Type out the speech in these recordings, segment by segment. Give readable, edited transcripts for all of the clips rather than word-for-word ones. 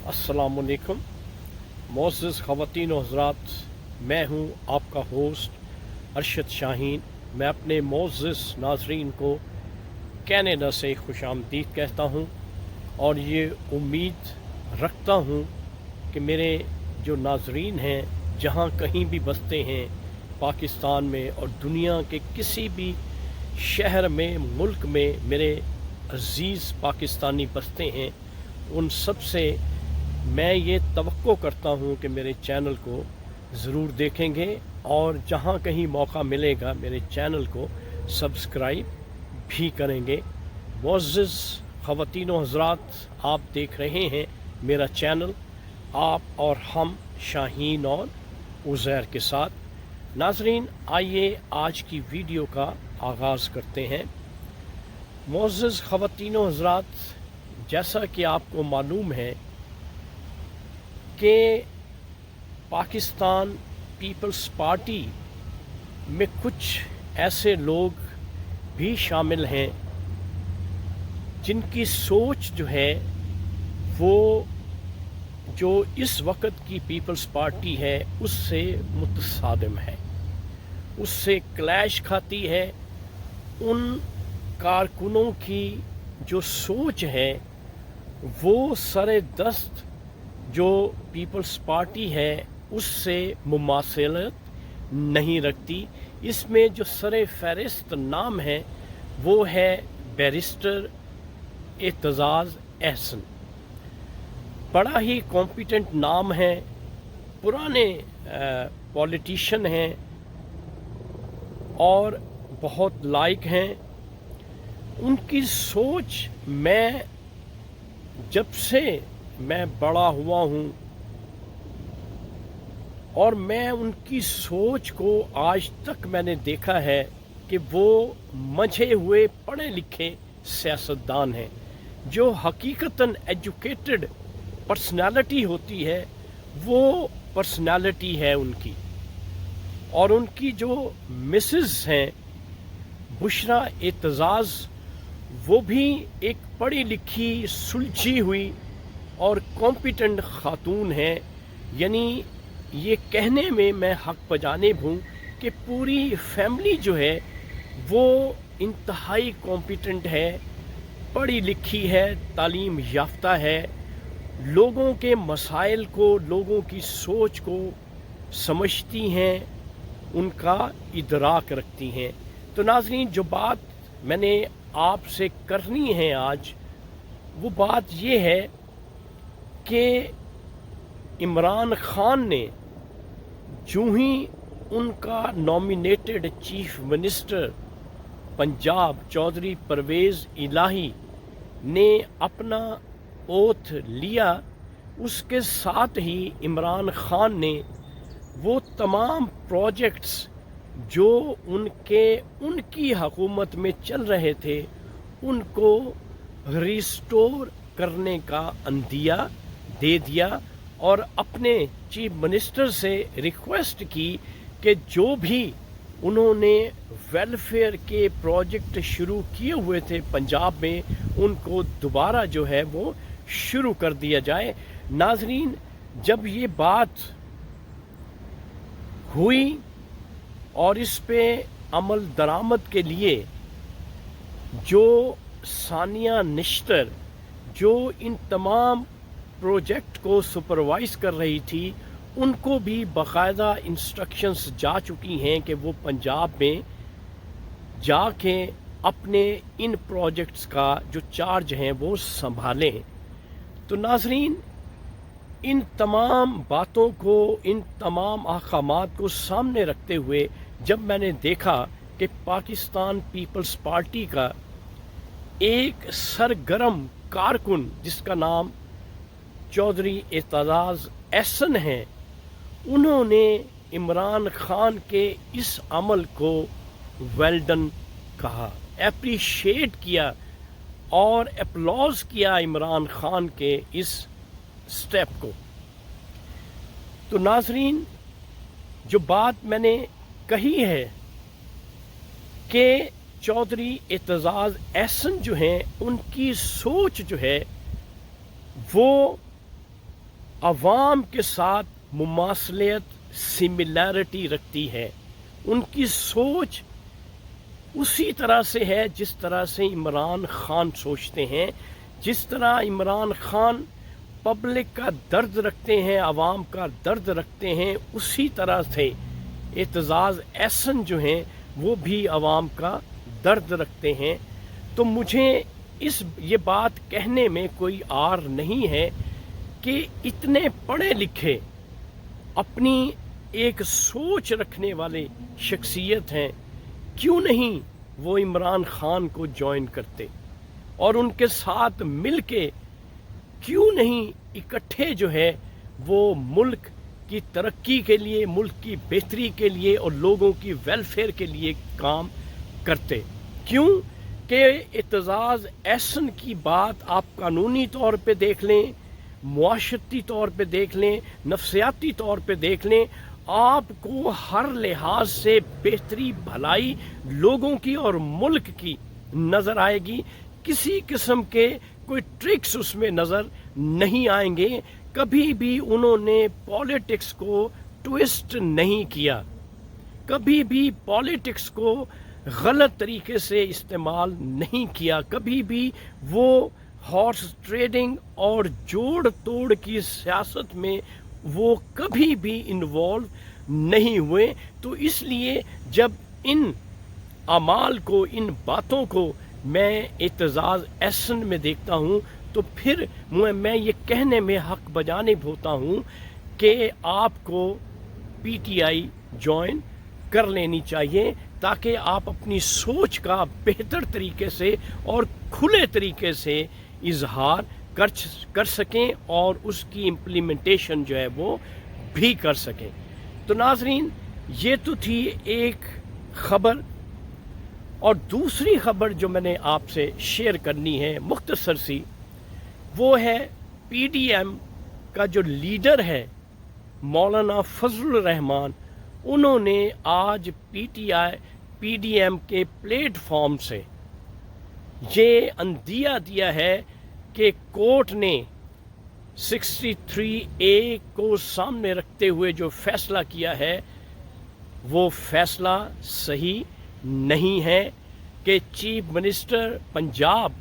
अस्सलाम वालेकुम मोअज़्ज़ज़ ख़वातीन व हज़रात, मैं हूँ आपका होस्ट अरशद शाहीन। मैं अपने मोअज़्ज़ज़ नाज़रीन को कनाडा से खुशामदीद कहता हूँ और ये उम्मीद रखता हूँ कि मेरे जो नाज़रीन हैं जहाँ कहीं भी बसते हैं पाकिस्तान में और दुनिया के किसी भी शहर में मुल्क में मेरे अज़ीज़ पाकिस्तानी बसते हैं, उन सब से मैं ये तवक्को करता हूँ कि मेरे चैनल को ज़रूर देखेंगे और जहाँ कहीं मौका मिलेगा मेरे चैनल को सब्सक्राइब भी करेंगे। मुअज़्ज़ज़ ख़वातीन व हज़रात, आप देख रहे हैं मेरा चैनल आप और हम शाहीन और उज़ैर के साथ। नाज़रीन, आइए आज की वीडियो का आगाज़ करते हैं। मुअज़्ज़ज़ ख़वातीन व हज़रात, जैसा कि आपको मालूम है कि पाकिस्तान पीपल्स पार्टी में कुछ ऐसे लोग भी शामिल हैं जिनकी सोच जो है वो जो इस वक्त की पीपल्स पार्टी है उससे मुतसादिम है, उससे क्लैश खाती है। उन कारकुनों की जो सोच है वो सरे दस्त जो पीपल्स पार्टी है उससे मुमासिलत नहीं रखती। इसमें जो सरे फहरिस्त नाम है वो है बैरिस्टर एतजाज़ अहसन। बड़ा ही कॉम्पिटेंट नाम है, पुराने पॉलिटिशियन हैं और बहुत लायक हैं। उनकी सोच जब से मैं बड़ा हुआ हूँ और मैं उनकी सोच को आज तक मैंने देखा है कि वो मंझे हुए पढ़े लिखे सियासतदान हैं। जो हकीकतन एजुकेटेड पर्सनालिटी होती है वो पर्सनालिटी है उनकी। और उनकी जो मिसेस हैं बुशरा एतजाज़, वो भी एक पढ़ी लिखी सुलझी हुई और कॉम्पिटेंट खातून है। यानी ये कहने में मैं हक बजानिब हूँ कि पूरी फैमिली जो है वो इंतहाई कॉम्पिटेंट है, पढ़ी लिखी है, तालीम याफ्ता है, लोगों के मसाइल को, लोगों की सोच को समझती हैं, उनका इदराक रखती हैं। तो नाज़रीन, जो बात मैंने आपसे करनी है आज, वो बात ये है कि इमरान खान ने जो ही उनका nominated chief minister Punjab Chaudhry Pervaiz Elahi ने अपना ओथ लिया, उसके साथ ही इमरान खान ने वो तमाम प्रोजेक्ट्स जो उनकी हुकूमत में चल रहे थे उनको रिस्टोर करने का अंदिया दे दिया और अपने चीफ मिनिस्टर से रिक्वेस्ट की कि जो भी उन्होंने वेलफेयर के प्रोजेक्ट शुरू किए हुए थे पंजाब में उनको दोबारा जो है वो शुरू कर दिया जाए। नाजरीन, जब ये बात हुई और इस पे अमल दरामद के लिए जो सानिया निश्तर जो इन तमाम प्रोजेक्ट को सुपरवाइज कर रही थी, उनको भी बाकायदा इंस्ट्रक्शंस जा चुकी हैं कि वो पंजाब में जाके अपने इन प्रोजेक्ट्स का जो चार्ज हैं वो संभालें। तो नाजरीन, इन तमाम बातों को, इन तमाम अहकामात को सामने रखते हुए जब मैंने देखा कि पाकिस्तान पीपल्स पार्टी का एक सरगर्म कारकुन जिसका नाम चौधरी एतजाज़ अहसन है, उन्होंने इमरान खान के इस अमल को वेल डन कहा, एप्रिशिएट किया और अपलॉज किया इमरान खान के इस स्टेप को। तो नाजरीन, जो बात मैंने कही है कि चौधरी एतजाज़ अहसन जो हैं उनकी सोच जो है वो عوام کے ساتھ مماثلت سملیرٹی رکھتی ہے. ان کی سوچ اسی طرح سے ہے جس طرح سے عمران خان سوچتے ہیں. جس طرح عمران خان پبلک کا درد رکھتے ہیں، عوام کا درد رکھتے ہیں، اسی طرح سے اعتزاز احسن جو ہیں وہ بھی عوام کا درد رکھتے ہیں. تو مجھے یہ بات کہنے میں کوئی عار نہیں ہے کہ اتنے پڑھے لکھے اپنی ایک سوچ رکھنے والے شخصیت ہیں، کیوں نہیں وہ عمران خان کو جوائن کرتے اور ان کے ساتھ مل کے کیوں نہیں اکٹھے جو ہے وہ ملک کی ترقی کے لیے، ملک کی بہتری کے لیے اور لوگوں کی ویلفیئر کے لیے کام کرتے. کیوں کہ اعتزاز احسن کی بات آپ قانونی طور پہ دیکھ لیں، معاشرتی طور پہ دیکھ لیں، نفسیاتی طور پہ دیکھ لیں، آپ کو ہر لحاظ سے بہتری بھلائی لوگوں کی اور ملک کی نظر آئے گی. کسی قسم کے کوئی ٹرکس اس میں نظر نہیں آئیں گے. کبھی بھی انہوں نے پالیٹکس کو ٹویسٹ نہیں کیا، کبھی بھی پالیٹکس کو غلط طریقے سے استعمال نہیں کیا، کبھی بھی وہ ہارس ٹریڈنگ اور جوڑ توڑ کی سیاست میں وہ کبھی بھی انوالو نہیں ہوئے. تو اس لیے جب ان اعمال کو، ان باتوں کو میں اعتزاز احسن میں دیکھتا ہوں تو پھر میں یہ کہنے میں حق بجانب ہوتا ہوں کہ آپ کو پی ٹی آئی جوائن کر لینی چاہیے تاکہ آپ اپنی سوچ کا بہتر طریقے سے اور کھلے طریقے سے اظہار کر سکیں اور اس کی امپلیمنٹیشن جو ہے وہ بھی کر سکیں. تو ناظرین، یہ تو تھی ایک خبر، اور دوسری خبر جو میں نے آپ سے شیئر کرنی ہے مختصر سی، وہ ہے پی ڈی ایم کا جو لیڈر ہے مولانا فضل الرحمان. انہوں نے آج پی ڈی ایم کے پلیٹ فارم سے یہ عندیہ دیا ہے کہ کورٹ نے 63A کو سامنے رکھتے ہوئے جو فیصلہ کیا ہے وہ فیصلہ صحیح نہیں ہے کہ چیف منسٹر پنجاب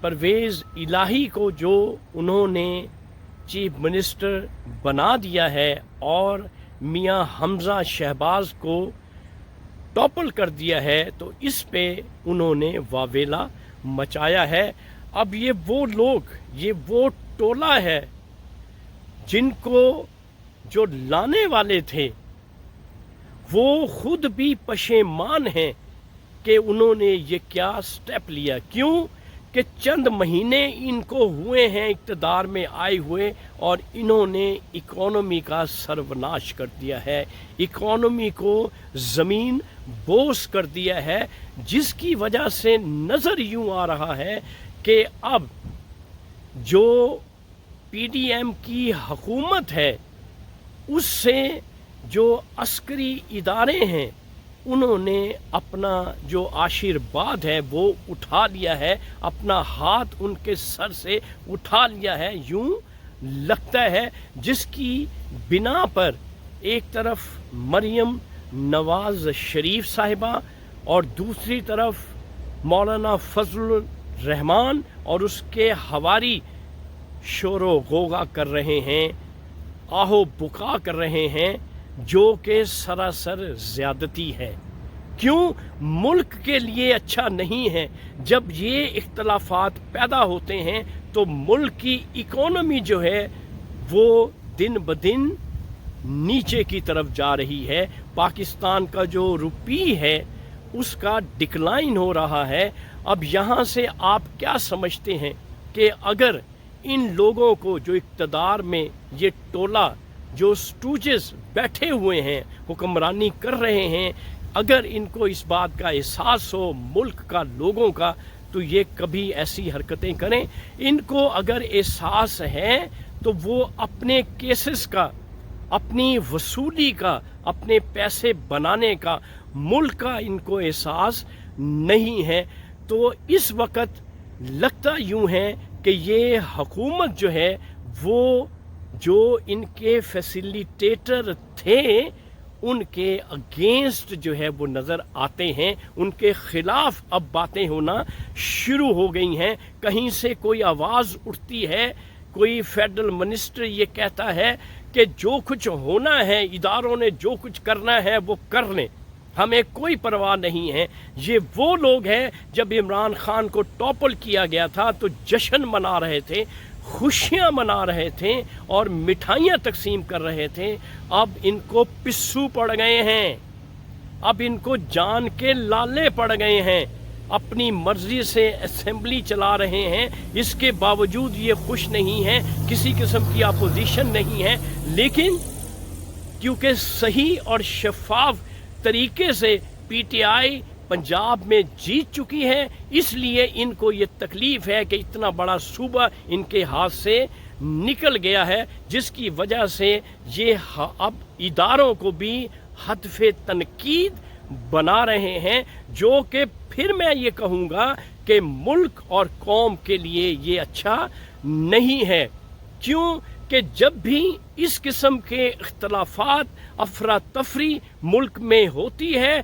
پرویز الہی کو جو انہوں نے چیف منسٹر بنا دیا ہے اور میاں حمزہ شہباز کو ٹاپل کر دیا ہے، تو اس پہ انہوں نے واویلا مچایا ہے. اب یہ وہ لوگ، یہ وہ ٹولہ ہے جن کو جو لانے والے تھے وہ خود بھی پشیمان ہیں کہ انہوں نے یہ کیا سٹیپ لیا. کیوں کہ چند مہینے ان کو ہوئے ہیں اقتدار میں آئے ہوئے اور انہوں نے اکانومی کا سروناش کر دیا ہے، اکانومی کو زمین بوس کر دیا ہے، جس کی وجہ سے نظر یوں آ رہا ہے کہ اب جو پی ڈی ایم کی حکومت ہے اس سے جو عسکری ادارے ہیں انہوں نے اپنا جو آشیرواد ہے وہ اٹھا لیا ہے، اپنا ہاتھ ان کے سر سے اٹھا لیا ہے. یوں لگتا ہے جس کی بنا پر ایک طرف مریم نواز شریف صاحبہ اور دوسری طرف مولانا فضل الرحمان اور اس کے حواری شور و غوغا کر رہے ہیں، آہو بکا کر رہے ہیں، جو کہ سراسر زیادتی ہے. کیوں ملک کے لیے اچھا نہیں ہے. جب یہ اختلافات پیدا ہوتے ہیں تو ملک کی اکانومی جو ہے وہ دن بدن نیچے کی طرف جا رہی ہے. پاکستان کا جو روپی ہے اس کا ڈکلائن ہو رہا ہے. اب یہاں سے آپ کیا سمجھتے ہیں کہ اگر ان لوگوں کو جو اقتدار میں یہ ٹولہ جو سٹوجز بیٹھے ہوئے ہیں حکمرانی کر رہے ہیں، اگر ان کو اس بات کا احساس ہو ملک کا، لوگوں کا، تو یہ کبھی ایسی حرکتیں کریں؟ ان کو اگر احساس ہے تو وہ اپنے کیسز کا، اپنی وصولی کا، اپنے پیسے بنانے کا، ملک کا ان کو احساس نہیں ہے. تو اس وقت لگتا یوں ہے کہ یہ حکومت جو ہے وہ जो इनके फैसिलिटेटर थे उनके अगेंस्ट जो है वो नज़र आते हैं, उनके ख़िलाफ़ अब बातें होना शुरू हो गई हैं। कहीं से कोई आवाज़ उठती है, कोई फेडरल मिनिस्टर ये कहता है कि जो कुछ होना है, इदारों ने जो कुछ करना है वो कर लें, हमें कोई परवाह नहीं है। ये वो लोग हैं जब इमरान खान को टॉपल किया गया था तो जश्न मना रहे थे, खुशियाँ मना रहे थे और मिठाइयाँ तकसीम कर रहे थे। अब इनको पिस्सू पड़ गए हैं, अब इनको जान के लाले पड़ गए हैं, अपनी मर्जी से असेंबली चला रहे हैं। इसके बावजूद ये खुश नहीं हैं, किसी किस्म की अपोजिशन नहीं है, लेकिन क्योंकि सही और शफाफ तरीके से पीटीआई पंजाब में जीत चुकी है, इसलिए इनको ये तकलीफ़ है कि इतना बड़ा सूबा इनके हाथ से निकल गया है, जिसकी वजह से ये अब इदारों को भी हदफ़े तनकीद बना रहे हैं, जो कि फिर मैं ये कहूँगा कि मुल्क और कौम के लिए ये अच्छा नहीं है। क्यों कि जब भी इस किस्म के इख्तलाफात, अफरा तफरी मुल्क में होती है